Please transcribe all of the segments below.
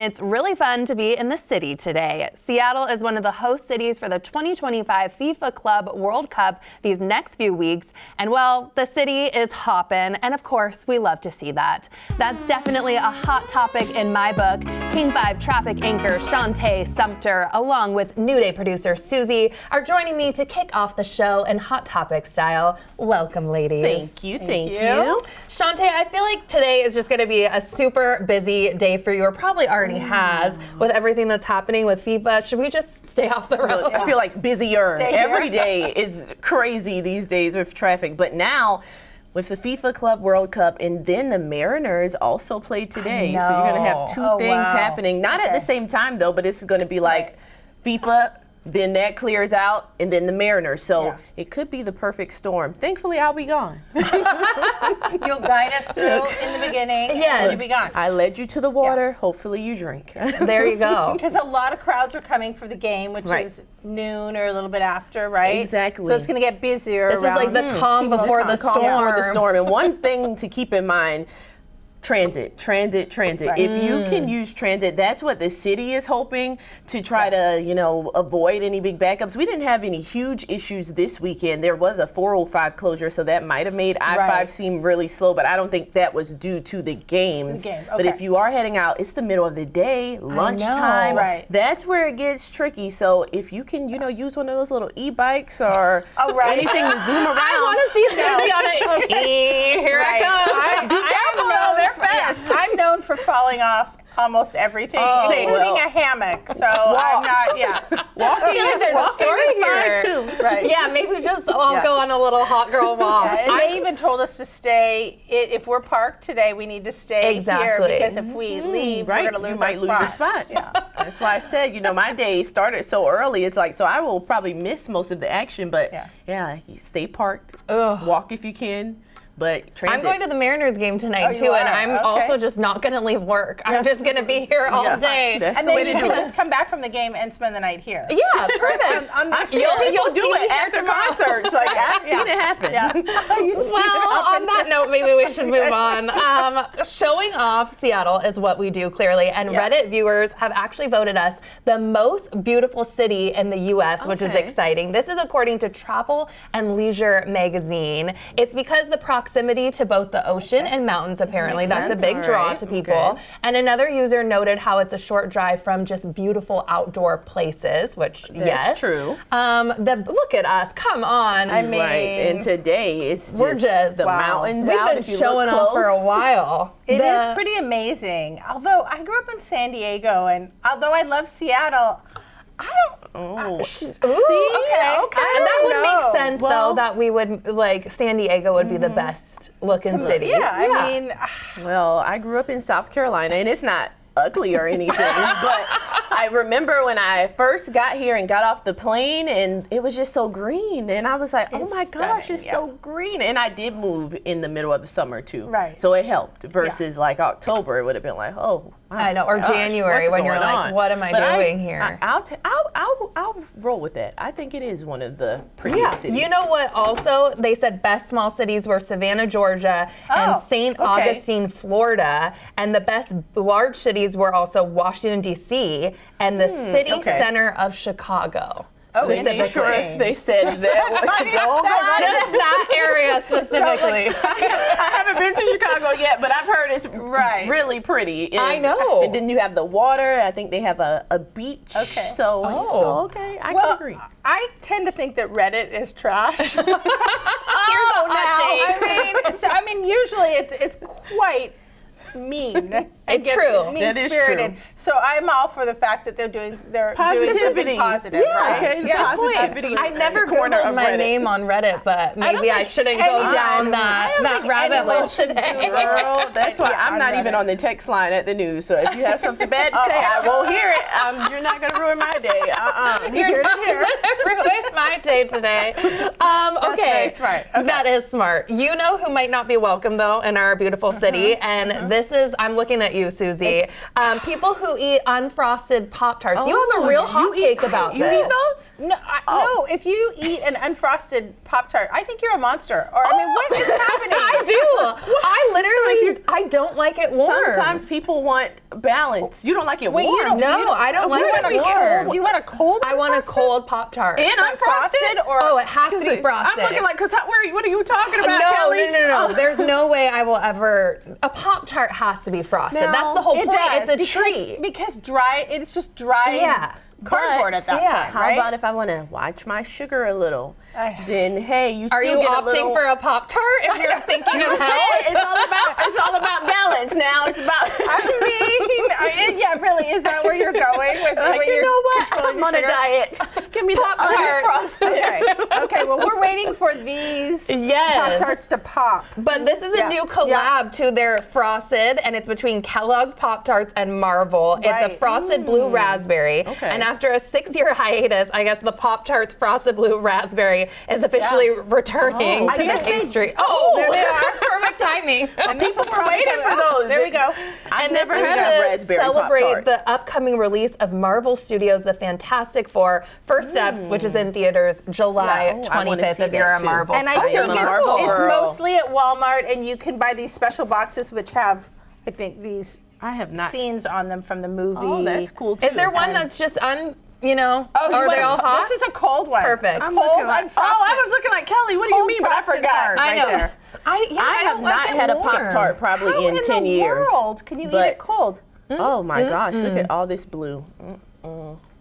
It's really fun to be in the city today. Seattle is one of the host cities for the 2025 FIFA Club World Cup these next few weeks. And well, the city is hopping, and of course, we love to see that. That's definitely a hot topic in my book. King 5 traffic anchor Shante, Sumpter, along with New Day producer Suzie, are joining me to kick off the show in hot topic style. Welcome, ladies. Thank you. Thank you. Shante, I feel like today is just going to be a super busy day for you, or probably already has, with everything that's happening with FIFA. Should we just stay off the road? I feel like busier. Every day is crazy these days with traffic. But now, with the FIFA Club World Cup, and then the Mariners also played today. So you're going to have two things happening. Not at the same time, though, but it's going to be like FIFA, then that clears out, and then the Mariners. So it could be the perfect storm. Thankfully, I'll be gone. You'll guide us through in the beginning, and you'll be gone. I led you to the water. Hopefully you drink. There you go. Because a lot of crowds are coming for the game, which is noon or a little bit after, right? Exactly. So it's going to get busier. This is like the calm before the storm. And one thing to keep in mind, transit. Right. If you can use transit, that's what the city is hoping to try to, avoid any big backups. We didn't have any huge issues this weekend. There was a 405 closure, so that might have made I-5 seem really slow, but I don't think that was due to the games. But if you are heading out, it's the middle of the day, lunchtime. That's where it gets tricky. So if you can, use one of those little e-bikes or anything to zoom around. I want to see Suzie on it. Here I come. Be careful. Fast. I'm known for falling off almost everything, including a hammock. So I'm not, Walking is mine too. Right. Yeah, maybe just all go on a little hot girl walk. And they even told us to stay. If we're parked today, we need to stay here because if we leave, we're going to lose our spot. You might lose your spot. Yeah. That's why I said, my day started so early. It's like, so I will probably miss most of the action, but you stay parked, walk if you can. But transit. I'm going to the Mariners game tonight too, and I'm also just not going to leave work. I'm just going to be here all day. That's the way to do it. Just come back from the game and spend the night here. Yeah, perfect. I've seen people do it after concerts. Like I've seen it happen. Well, on that note, maybe we should move on. Showing off Seattle is what we do clearly, and Reddit viewers have actually voted us the most beautiful city in the U.S., which is exciting. This is according to Travel and Leisure magazine. It's because the proximity to both the ocean and mountains, apparently. That's a big draw to people. And another user noted how it's a short drive from just beautiful outdoor places, which, That's true. Look at us. Come on. I mean, and today it's just the mountains We've out. Been showing off for a while. It is pretty amazing. Although I grew up in San Diego, and although I love Seattle, I don't. See, okay. And that would make sense, though, that we would San Diego would be the best looking city. Yeah, I mean. Well, I grew up in South Carolina, and it's not ugly or anything, but I remember when I first got here and got off the plane, and it was just so green, and I was like, oh my gosh, it's so green. And I did move in the middle of the summer too, so it helped versus like October. It would have been like, oh, wow, I know, or January when you're like, what am I doing here? I'll roll with that. I think it is one of the prettiest cities. You know what? Also, they said best small cities were Savannah, Georgia, and St. Augustine, Florida, and the best large cities were also Washington, D.C., and the city center of Chicago. Oh, they said that. Just that area specifically. I haven't been to Chicago yet, but I've heard it's really pretty. And, I know. And then you have the water. I think they have a beach. So I can agree. I tend to think that Reddit is trash. I mean, usually it's quite mean. True. Mean-spirited. So I'm all for the fact that they're doing something positive, right? Positivity. I never Googled my name on Reddit, but maybe I shouldn't go down that rabbit hole today. Girl, that's why I'm not even on the text line at the news. So if you have something bad to say, I won't hear it. You're not going to ruin my day. You're not going to ruin my day today. That's very smart. That is smart. You know who might not be welcome, though, in our beautiful city, and this is, I'm looking at you, Suzie. People who eat unfrosted Pop-Tarts. You have a real hot take about this. You eat those? No, if you eat an unfrosted Pop-Tart, I think you're a monster. Or, I mean, what is happening? I do. I literally, I don't like it warm. Sometimes people want balance. You don't like it Wait, you warm. don't- No, I don't like You want it a warm. cold? You want a cold? I want a unfrosted? cold Pop-Tart. And unfrosted? or Oh, it has to be frosted. I'm looking like, what are you talking about, No, Kelly? no. There's no way I will ever. A Pop-Tart has to be frosted. No, That's the whole It point. does, It's a treat. because dry. It's just dry. Yeah. Cardboard at that yeah. point, How right? about if I want to watch my sugar a little? Then hey, you Are still you get a opting little. for a Pop-Tart if you're thinking of health? It's all about balance now. It's about. Yeah, really, is that where you're going? With the way You you're know what? controlling I'm on a sugar? diet. Give me the Pop-Tart. unfrosted. Okay, well, we're waiting for these Yes. Pop-Tarts to pop. But this is a Yeah. new collab too. They're frosted, and it's between Kellogg's Pop-Tarts and Marvel. It's a Right. frosted blue raspberry. Okay. And after a 6-year hiatus, I guess the Pop-Tarts frosted blue raspberry is officially returning I to the guess they- pastry. Oh, there they are. Perfect timing. And this People will were probably waiting come for out. those. There we go. I've And never this is had a to raspberry celebrate Pop-Tart. the upcoming release of Marvel Studios' The Fantastic Four: First Steps, which is in theaters July Yeah. Oh, I wanna 25th see if you're that a too. Marvel And I fan. think am a it's Marvel girl. mostly at Walmart, and you can buy these special boxes which have, I think, these I have not. scenes on them from the movie. Oh, that's cool too. Is there one that's just you are they all hot? This is a cold one. Perfect. A I'm cold, looking like, unfrosted. I was looking like Kelly. What do you Cold mean? But I frosted forgot. part. Right I know. there. I have don't not like it had a warm. Pop-Tart probably How in 10 the years. world can you eat But- it cold? Oh my gosh! Look at all this blue.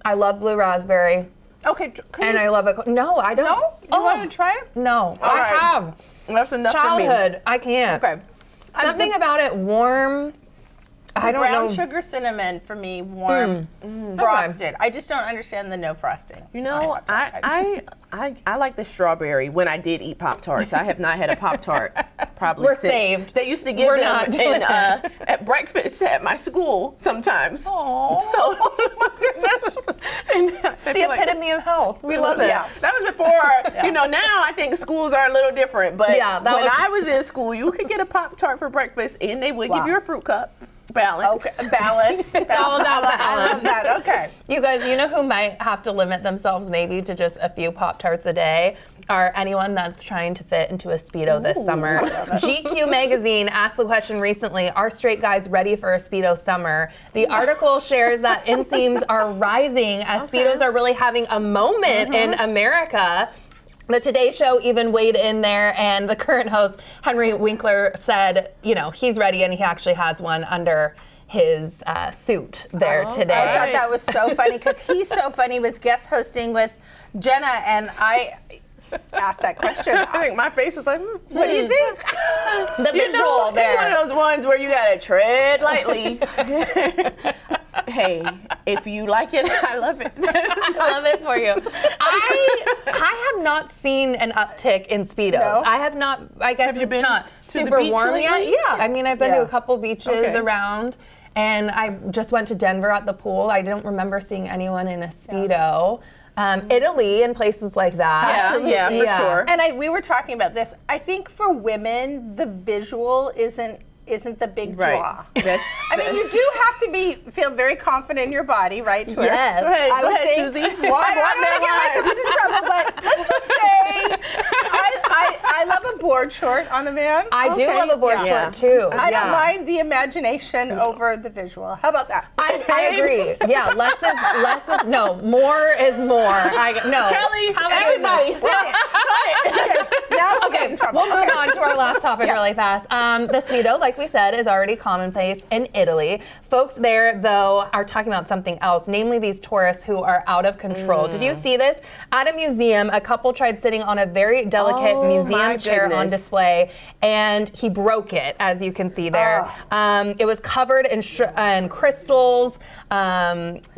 I love blue raspberry, Okay, can and you, I love it. No, I don't. no? You want to try it? No, I right. have That's enough childhood. I can't. Okay. Something about it warm. I don't Brown know. sugar cinnamon for me, warm, frosted. I just don't understand the no frosting. You know, I like the strawberry when I did eat Pop-Tarts. I have not had a Pop-Tart probably We're since. saved. They used to give We're them not doing in, at breakfast at my school sometimes. Aww. So, and I The feel like- epitome of health. We love it. Yeah. That was before, you know, now I think schools are a little different. But Yeah, that when was- I was in school, you could get a Pop-Tart for breakfast and they would Wow. give you a fruit cup. Balance. Okay, balance. It's all about I love that. Okay. You guys, you know who might have to limit themselves maybe to just a few Pop-Tarts a day? Are anyone that's trying to fit into a Speedo this summer. GQ magazine asked the question recently, are straight guys ready for a Speedo summer? The article shares that inseams are rising as Speedos are really having a moment in America. The Today Show even weighed in there, and the current host, Henry Winkler, said, you know, he's ready and he actually has one under his suit there today. I thought that was so funny because he's so funny. He was guest hosting with Jenna, and I asked that question. I think my face is like, What do you think? The visual It's one there. of those ones where you gotta tread lightly. Hey, if you like it, I love it. I love it for you. I have not seen an uptick in Speedos. No? I have not, I guess you it's been not to the super beach warm yet. lately? Yeah, I mean, I've been to Yeah. a couple beaches Okay. around, and I just went to Denver at the pool. I don't remember seeing anyone in a Speedo. Italy and places like that. Yeah, for sure. And we were talking about this. I think for women, the visual isn't the big draw. That's, I mean, you do have to feel very confident in your body, right? Twitter? Yes. Go ahead, I go would ahead, think- Suzie. Well, I don't want to get myself into trouble, but let's just say I love a board short on the man. I do Okay. love a board Yeah. short too. I Yeah. don't mind the imagination over the visual. How about that? I agree. Yeah, less is no, more is more. Kelly, How about everybody, this? say it. Go ahead. Now we'll get Okay, in trouble. we'll move on to our last topic really fast. The Speedo, like we said, is already commonplace in Italy. Folks there, though, are talking about something else, namely these tourists who are out of control. Did you see this? At a museum, a couple tried sitting on a very delicate Oh, my museum chair on goodness. display, and he broke it, as you can see there. It was covered in crystals,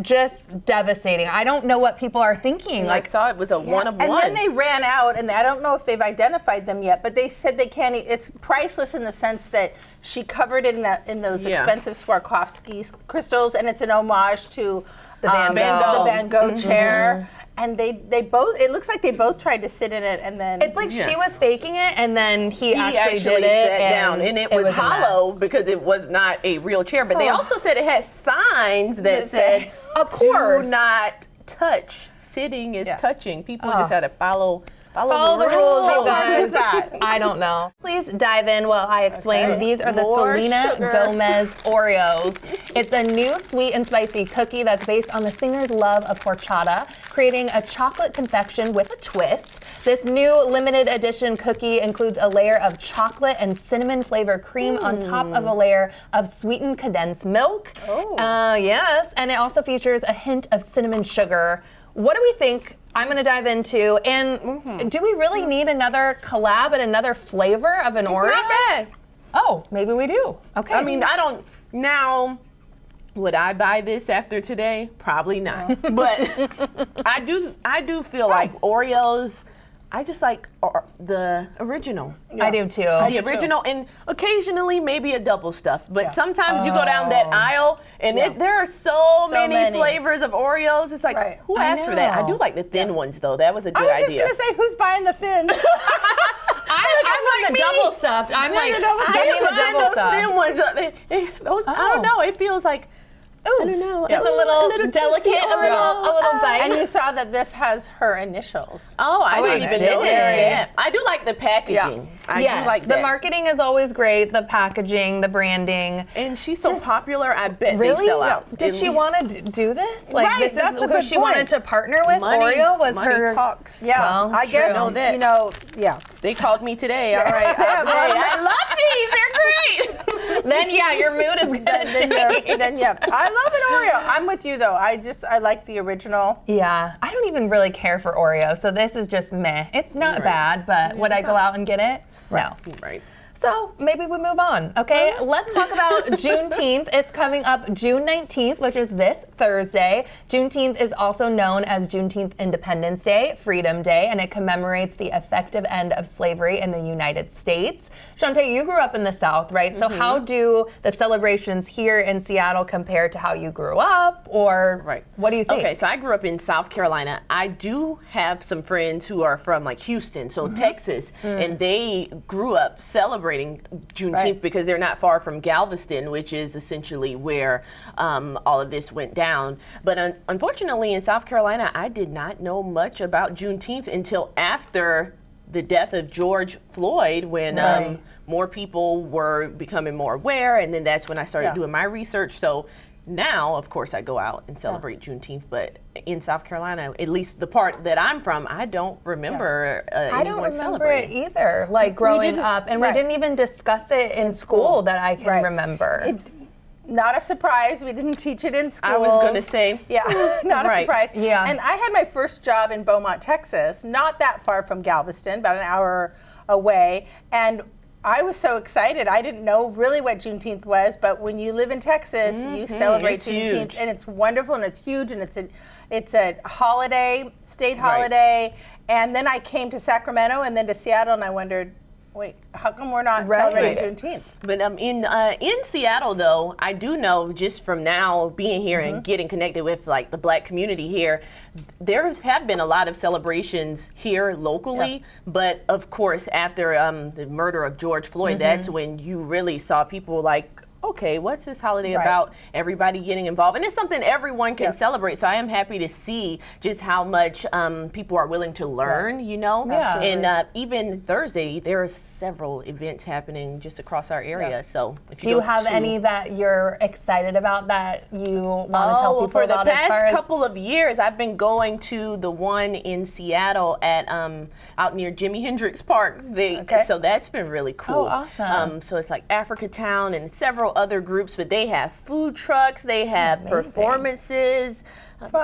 just devastating. I don't know what people are thinking. I saw it was a one of And one. then they ran out, and I don't know if they've identified them yet, but they said they can't. It's priceless in the sense that she covered it in those Yeah. expensive Swarovski crystals, and it's an homage to The Van Gogh. the Van Gogh chair. And they both. It looks like they both tried to sit in it, and then It's like she Yes. was faking it, and then he actually did it. sat down, and it was a mess. hollow because it was not a real chair. But they also said it had signs that That said, said, Of course. "Do not touch. Sitting is touching." People Oh. just had to follow Follow the rules, you What guys. is that? I don't know. Please dive in while I explain. Okay. These are the More Selena sugar. Gomez Oreos. It's a new sweet and spicy cookie that's based on the singer's love of horchata, creating a chocolate confection with a twist. This new limited edition cookie includes a layer of chocolate and cinnamon flavored cream on top of a layer of sweetened condensed milk. Yes, and it also features a hint of cinnamon sugar. What do we think? I'm going to dive into, and do we really need another collab and another flavor of an Oreo? Not bad. Oh, maybe we do. Okay. I mean, I don't now. Would I buy this after today? Probably not. But I do feel like Oreos. I just like the original. I do too. The original, and occasionally maybe a double stuff. But sometimes you go down that aisle, and there are so many flavors of Oreos. It's like, who asked for that? I do like the thin ones, though. That was a good idea. I was just going to say, who's buying the fins? I'm like the double stuffed. I'm like, give me the double those stuffed. thin ones. Those, I don't know. It feels like, Ooh, I don't know. just a little delicate, tootsie a little bite. And you saw that this has her initials. Oh, I didn't even know did. that. I do like the packaging. I do like the that. marketing is always great. The packaging, the branding. And she's so popular, I bet Really? they sell out. Did she want to do this? Like, Right, this that's is a who good she point. wanted to partner with? Money, Oreo was money her. talks. Yeah, Well, I guess, true. you know, They called me today. All right. I love these. They're great. Then your mood is gonna change. I love an Oreo. I'm with you though. I like the original. Yeah, I don't even really care for Oreo, so this is just meh. It's not bad, but would I go out and get it? No. Right. So maybe we move on, okay? Let's talk about Juneteenth. It's coming up June 19th, which is this Thursday. Juneteenth is also known as Juneteenth Independence Day, Freedom Day, and it commemorates the effective end of slavery in the United States. Shante, you grew up in the South, right? So how do the celebrations here in Seattle compare to how you grew up, or what do you think? Okay, so I grew up in South Carolina. I do have some friends who are from like Houston, so Texas, and they grew up celebrating Juneteenth because they're not far from Galveston, which is essentially where all of this went down. But unfortunately, in South Carolina, I did not know much about Juneteenth until after the death of George Floyd, when more people were becoming more aware, and then that's when I started doing my research. So now, of course, I go out and celebrate Juneteenth, but in South Carolina, at least the part that I'm from, I don't remember I don't anyone remember celebrating. it either, like growing up, and we didn't even discuss it in school that I can remember. Not a surprise. We didn't teach it in school. I was going to say. Yeah, not a surprise. Yeah. And I had my first job in Beaumont, Texas, not that far from Galveston, about an hour away. And I was so excited. I didn't know really what Juneteenth was, but when you live in Texas, you celebrate It's Juneteenth, huge. and it's wonderful and it's huge, and it's a holiday, state holiday. And then I came to Sacramento and then to Seattle, and I wondered, wait, how come we're not celebrating Juneteenth? But in Seattle, though, I do know just from now being here and getting connected with like the Black community here, there have been a lot of celebrations here locally. But of course, after the murder of George Floyd, that's when you really saw people like, okay, what's this holiday about? Everybody getting involved. And it's something everyone can celebrate. So I am happy to see just how much people are willing to learn, you know? Yeah. And even Thursday, there are several events happening just across our area. So if Do you have any that you're excited about that you want to tell people for the about? As far past as couple of years, I've been going to the one in Seattle at out near Jimi Hendrix Park. So that's been really cool. Oh, awesome. So it's like Africa Town and several other groups, but they have food trucks, they have performances,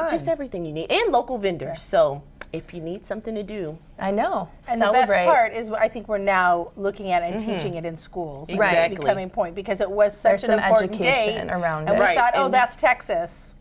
just everything you need, and local vendors. So if you need something to do. I know. And celebrate. the best part is I think we're now looking at it and teaching it in schools. Exactly. It's becoming a point because it was such There's an some important day. education around and it. we Right. thought, oh, And- that's Texas.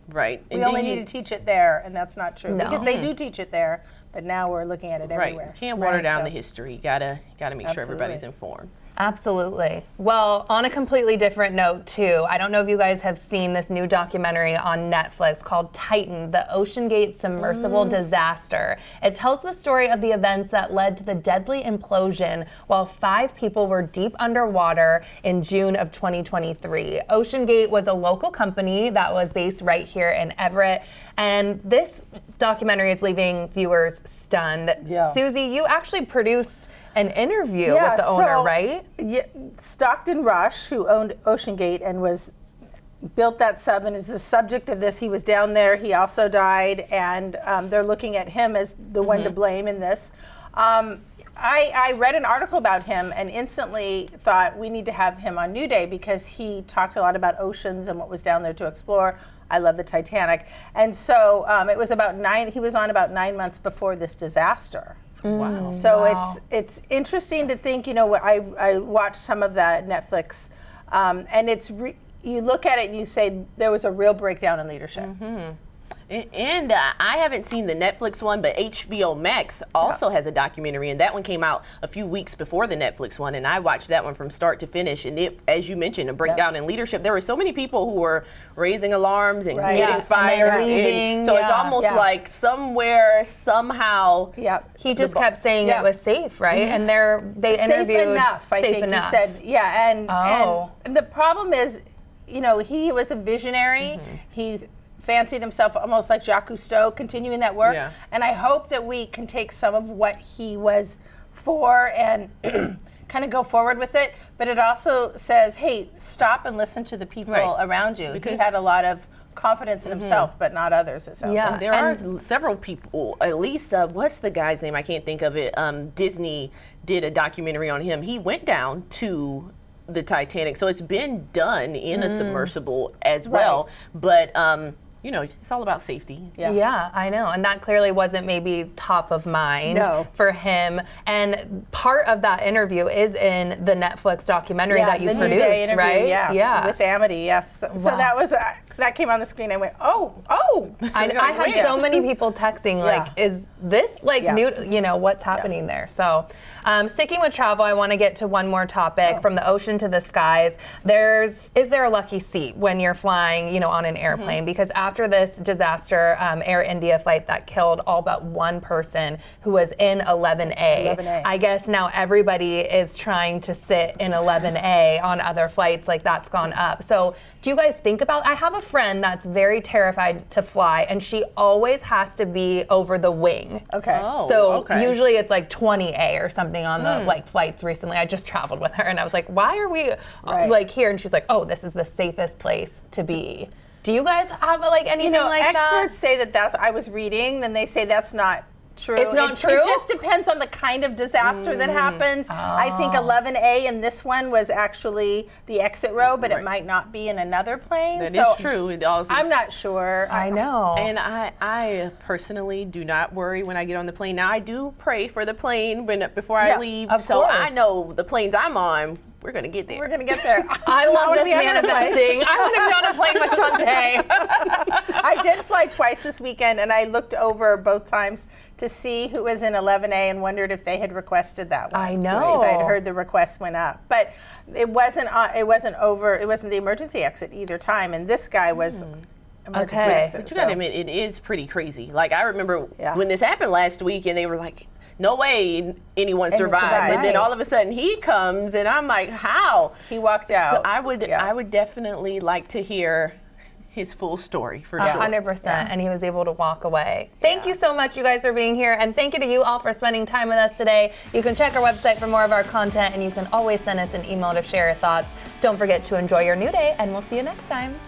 Right. We only need to teach it there, and that's not true. No. Because they do teach it there, but now we're looking at it everywhere. Right. Can't water down the history. You gotta make sure Absolutely. everybody's informed. Absolutely. Well, on a completely different note, too, I don't know if you guys have seen this new documentary on Netflix called Titan, the OceanGate submersible disaster. It tells the story of the events that led to the deadly implosion while 5 people were deep underwater in June of 2023. OceanGate was a local company that was based right here in Everett, and this documentary is leaving viewers stunned. Yeah. Suzie, you actually produced an interview with the owner, right? Yeah, Stockton Rush, who owned OceanGate and built that sub and is the subject of this. He was down there. He also died, and they're looking at him as the one to blame in this. I read an article about him and instantly thought we need to have him on New Day because he talked a lot about oceans and what was down there to explore. I love the Titanic. And so it was he was on about 9 months before this disaster. Wow. So it's interesting to think, I watched some of that Netflix, and you look at it and you say there was a real breakdown in leadership. And I haven't seen the Netflix one, but HBO Max also has a documentary, and that one came out a few weeks before the Netflix one, and I watched that one from start to finish. And it, as you mentioned, a breakdown in leadership. There were so many people who were raising alarms and getting fired. And leaving. So it's almost like somewhere, somehow. He just kept saying it was safe, right? And they interviewed. Safe enough, I think he said. Yeah, and the problem is, he was a visionary. He fancied himself almost like Jacques Cousteau, continuing that work. And I hope that we can take some of what he was for and kind of go forward with it. But it also says, hey, stop and listen to the people around you. Because he had a lot of confidence in himself, but not others, it sounds like. There are several people, at least, what's the guy's name? I can't think of it. Disney did a documentary on him. He went down to the Titanic. So it's been done in a submersible as well. But it's all about safety. Yeah, I know. And that clearly wasn't maybe top of mind for him. And part of that interview is in the Netflix documentary that you produced, interview, right? Yeah, with Amity, yes. So that was that came on the screen. I went, oh. I had so many people texting, like, is this new, what's happening there? So sticking with travel, I want to get to one more topic. From the ocean to the skies. Is there a lucky seat when you're flying, on an airplane? Because after this disaster, Air India flight that killed all but one person who was in 11A. I guess now everybody is trying to sit in 11A on other flights, like that's gone up. So do you guys think about, I have a friend that's very terrified to fly and she always has to be over the wing. Usually it's like 20A or something on the flights recently. I just traveled with her and I was like, why are we here? And she's like, oh, this is the safest place to be. Do you guys have anything like that? Experts say that's, I was reading, then they say that's not true. It's not true? It just depends on the kind of disaster that happens. I think 11A in this one was actually the exit row, but it might not be in another plane. That is true. I'm not sure. I know. And I personally do not worry when I get on the plane. Now, I do pray for the plane before I leave. So I know the planes I'm on, we're going to get there. We're going to get there. I love this manifesting. I want to be on a plane with Shante. I did fly twice this weekend, and I looked over both times to see who was in 11A and wondered if they had requested that one. I know. Because I had heard the request went up. But it wasn't the emergency exit either time, and this guy was emergency exit. But you gotta admit, it is pretty crazy. Like, I remember when this happened last week, and they were like, no way anyone survived. And then all of a sudden he comes and I'm like, how? He walked out. So I would definitely like to hear his full story for sure. 100%. And he was able to walk away. Thank you so much, you guys, for being here. And thank you to you all for spending time with us today. You can check our website for more of our content, and you can always send us an email to share your thoughts. Don't forget to enjoy your new day, and we'll see you next time.